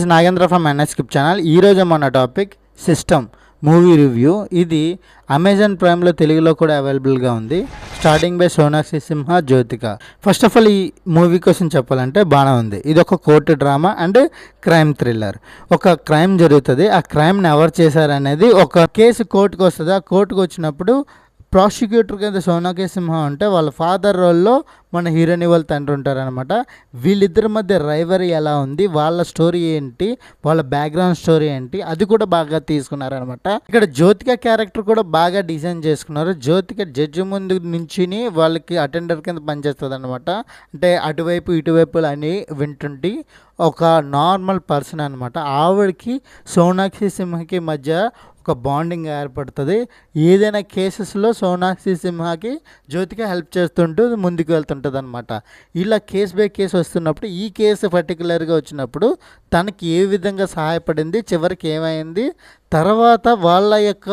Is Nagendra from ఎన్ఎస్కిప్ channel. ఈరోజు మన టాపిక్ సిస్టమ్ మూవీ రివ్యూ. ఇది అమెజాన్ ప్రైమ్లో తెలుగులో కూడా అవైలబుల్గా ఉంది. Starting by Sonakshi Sinha, Jyothika. First of all ఈ మూవీ కోసం చెప్పాలంటే బాగానే ఉంది. ఇది ఒక court drama and crime thriller. ఒక క్రైమ్ జరుగుతుంది, ఆ క్రైమ్ని ఎవరు చేశారనేది ఒక కేసు కోర్టుకు వస్తుంది. ఆ కోర్టుకు వచ్చినప్పుడు ప్రాసిక్యూటర్ కింద సోనాక్షి సిన్హా ఉంటే వాళ్ళ ఫాదర్ రోల్లో మన హీరోని వాళ్ళ తండ్రి ఉంటారనమాట. వీళ్ళిద్దరి మధ్య రైవరీ ఎలా ఉంది, వాళ్ళ స్టోరీ ఏంటి, వాళ్ళ బ్యాక్గ్రౌండ్ స్టోరీ ఏంటి, అది కూడా బాగా తీసుకున్నారనమాట. ఇక్కడ జ్యోతిక క్యారెక్టర్ కూడా బాగా డిజైన్ చేసుకున్నారు. జ్యోతిక జడ్జి ముందు నుంచి వాళ్ళకి అటెండర్ కింద పనిచేస్తుంది అనమాట. అంటే అటువైపు ఇటువైపు అని వింటుంటే ఒక నార్మల్ పర్సన్ అనమాట. ఆవిడకి సోనాక్షి సిన్హాకి మధ్య ఒక బాండింగ్ ఏర్పడుతుంది. ఏదైనా కేసెస్లో సోనాక్షి సిన్హాకి జ్యోతిక హెల్ప్ చేస్తుంటూ ముందుకు వెళ్తుంటుంది అనమాట. ఇలా కేస్ బై కేసు వస్తున్నప్పుడు ఈ కేసు పర్టికులర్గా వచ్చినప్పుడు తనకి ఏ విధంగా సహాయపడింది, చివరికి ఏమైంది, తర్వాత వాళ్ళ యొక్క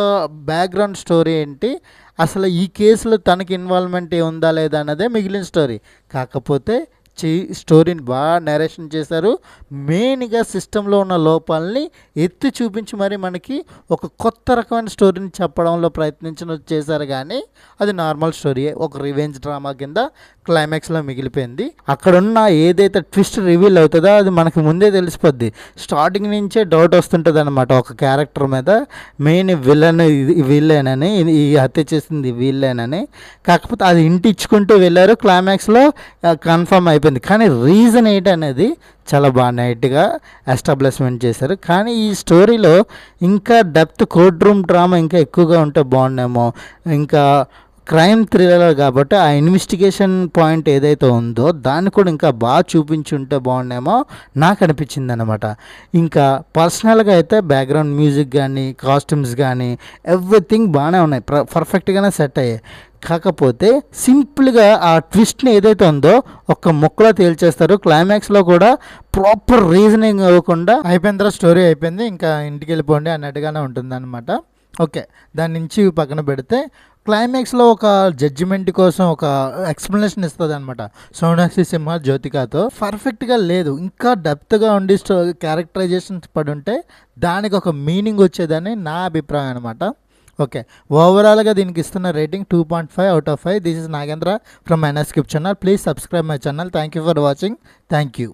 బ్యాక్గ్రౌండ్ స్టోరీ ఏంటి, అసలు ఈ కేసులో తనకి ఇన్వాల్వ్మెంట్ ఉందా లేదా అన్నదే మిగిలిన స్టోరీ. కాకపోతే స్టోరీని బాగా నరేషన్ చేశారు. మెయిన్గా సిస్టంలో ఉన్న లోపాలని ఎత్తి చూపించి మరి మనకి ఒక కొత్త రకమైన స్టోరీని చెప్పడంలో చేశారు. కానీ అది నార్మల్ స్టోరీయే, ఒక రివెంజ్ డ్రామా కింద క్లైమాక్స్లో మిగిలిపోయింది. అక్కడున్న ఏదైతే ట్విస్ట్ రివీల్ అవుతుందో అది మనకి ముందే తెలిసిపోద్ది. స్టార్టింగ్ నుంచే డౌట్ వస్తుంటుంది అనమాట ఒక క్యారెక్టర్ మీద. మెయిన్ విలన్ వీళ్ళేనని, ఈ హత్య చేసింది వీళ్ళేనని. కాకపోతే అది ఇంటిచ్చుకుంటూ వెళ్ళారు, క్లైమాక్స్లో కన్ఫర్మ్ అయిపోయింది. కానీ రీజన్ ఏంటనేది చాలా బాగా నైట్గా ఎస్టాబ్లిష్మెంట్ చేశారు. కానీ ఈ స్టోరీలో ఇంకా డెప్త్, కోర్ట్ రూమ్ డ్రామా ఇంకా ఎక్కువగా ఉంటే బాగుండేమో. ఇంకా క్రైమ్ థ్రిల్లర్ కాబట్టి ఆ ఇన్వెస్టిగేషన్ పాయింట్ ఏదైతే ఉందో దాన్ని కూడా ఇంకా బాగా చూపించి ఉంటే బాగుండేమో నాకు అనిపించింది అనమాట. ఇంకా పర్సనల్గా అయితే బ్యాక్గ్రౌండ్ మ్యూజిక్ కానీ, కాస్ట్యూమ్స్ కానీ ఎవ్రీథింగ్ బాగానే ఉన్నాయి, పర్ఫెక్ట్గానే సెట్ అయ్యాయి. కాకపోతే సింపుల్గా ఆ ట్విస్ట్ని ఏదైతే ఉందో ఒక్క ముక్కలో తేల్చేస్తారు. క్లైమాక్స్లో కూడా ప్రాపర్ రీజనింగ్ అవ్వకుండా అయిపోయిన స్టోరీ అయిపోయింది, ఇంకా ఇంటికి వెళ్ళిపోండి అన్నట్టుగానే ఉంటుంది అనమాట. ఓకే, దాని నుంచి పక్కన పెడితే క్లైమాక్స్లో ఒక జడ్జిమెంట్ కోసం ఒక ఎక్స్ప్లెనేషన్ ఇస్తుంది అనమాట సోనాక్షి సిన్హా జ్యోతికతో. పర్ఫెక్ట్గా లేదు, ఇంకా డెప్త్గా ఉండి క్యారెక్టరైజేషన్స్ పడి ఉంటే దానికి ఒక మీనింగ్ వచ్చేదని నా అభిప్రాయం అనమాట. ఓకే, ఓవరాల్గా దీనికి ఇస్తున్న rating 2.5/5. This is Nagendra from ఎన్ఎస్కిప్ channel. Please subscribe my channel. Thank you for watching. Thank you.